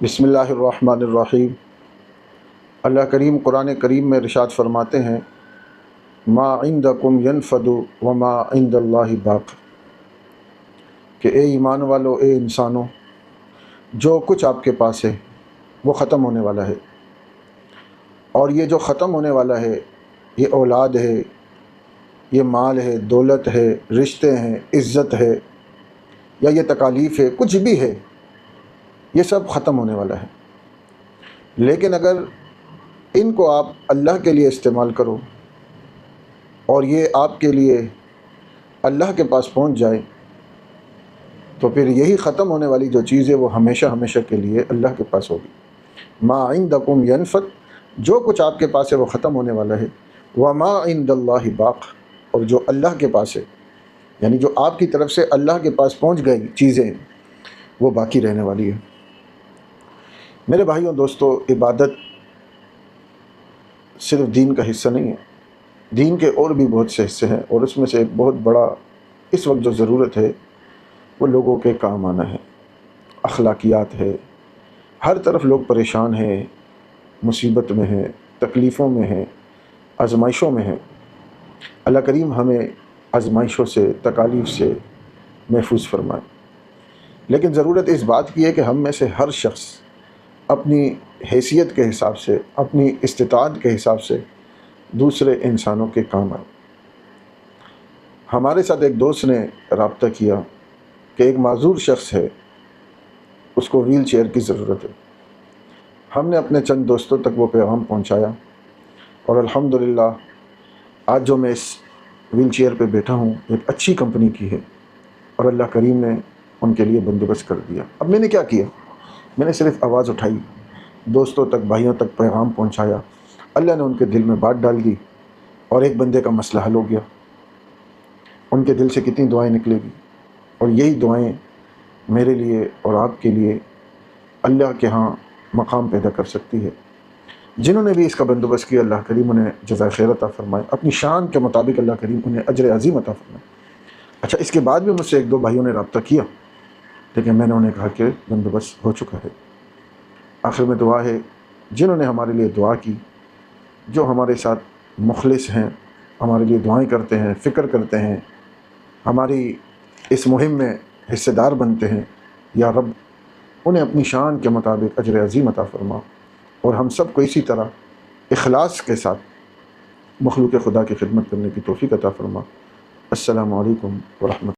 بسم اللہ الرحمن الرحیم۔ اللہ کریم قرآن کریم میں ارشاد فرماتے ہیں، ما عندکم ینفد وما عند اللہ باق، کہ اے ایمان والو، اے انسانوں، جو کچھ آپ کے پاس ہے وہ ختم ہونے والا ہے، اور یہ جو ختم ہونے والا ہے یہ اولاد ہے، یہ مال ہے، دولت ہے، رشتے ہیں، عزت ہے، یا یہ تکالیف ہے، کچھ بھی ہے، یہ سب ختم ہونے والا ہے۔ لیکن اگر ان کو آپ اللہ کے لیے استعمال کرو اور یہ آپ کے لیے اللہ کے پاس پہنچ جائے، تو پھر یہی ختم ہونے والی جو چیز ہے وہ ہمیشہ ہمیشہ کے لیے اللہ کے پاس ہوگی۔ ما عندکم ینفد، جو کچھ آپ کے پاس ہے وہ ختم ہونے والا ہے، وما عند اللہ باق، اور جو اللہ کے پاس ہے، یعنی جو آپ کی طرف سے اللہ کے پاس پہنچ گئی چیزیں، وہ باقی رہنے والی ہے۔ میرے بھائیوں دوستو، عبادت صرف دین کا حصہ نہیں ہے، دین کے اور بھی بہت سے حصے ہیں، اور اس میں سے ایک بہت بڑا اس وقت جو ضرورت ہے وہ لوگوں کے کام آنا ہے، اخلاقیات ہے۔ ہر طرف لوگ پریشان ہیں، مصیبت میں ہیں، تکلیفوں میں ہیں، آزمائشوں میں ہیں۔ اللہ کریم ہمیں آزمائشوں سے، تکالیف سے محفوظ فرمائے۔ لیکن ضرورت اس بات کی ہے کہ ہم میں سے ہر شخص اپنی حیثیت کے حساب سے، اپنی استطاعت کے حساب سے دوسرے انسانوں کے کام آئے۔ ہمارے ساتھ ایک دوست نے رابطہ کیا کہ ایک معذور شخص ہے، اس کو ویل چیئر کی ضرورت ہے۔ ہم نے اپنے چند دوستوں تک وہ پیغام پہنچایا، اور الحمدللہ آج جو میں اس ویل چیئر پہ بیٹھا ہوں ایک اچھی کمپنی کی ہے، اور اللہ کریم نے ان کے لیے بندوبست کر دیا۔ اب میں نے کیا کیا؟ میں نے صرف آواز اٹھائی، دوستوں تک، بھائیوں تک پیغام پہنچایا، اللہ نے ان کے دل میں بات ڈال دی، اور ایک بندے کا مسئلہ حل ہو گیا۔ ان کے دل سے کتنی دعائیں نکلے گی، اور یہی دعائیں میرے لیے اور آپ کے لیے اللہ کے ہاں مقام پیدا کر سکتی ہے۔ جنہوں نے بھی اس کا بندوبست کیا، اللہ کریم انہیں جزائے خیر عطا فرمائے، اپنی شان کے مطابق اللہ کریم انہیں اجر عظیم عطا فرمائے۔ اچھا، اس کے بعد بھی مجھ سے ایک دو بھائیوں نے رابطہ کیا، لیکن میں نے انہیں کہا کہ بندوبست ہو چکا ہے۔ آخر میں دعا ہے، جنہوں نے ہمارے لیے دعا کی، جو ہمارے ساتھ مخلص ہیں، ہمارے لیے دعائیں کرتے ہیں، فکر کرتے ہیں، ہماری اس مہم میں حصے دار بنتے ہیں، یا رب انہیں اپنی شان کے مطابق اجر عظیم عطا فرما، اور ہم سب کو اسی طرح اخلاص کے ساتھ مخلوق خدا کی خدمت کرنے کی توفیق عطا فرما۔ السلام علیکم ورحمۃ اللہ۔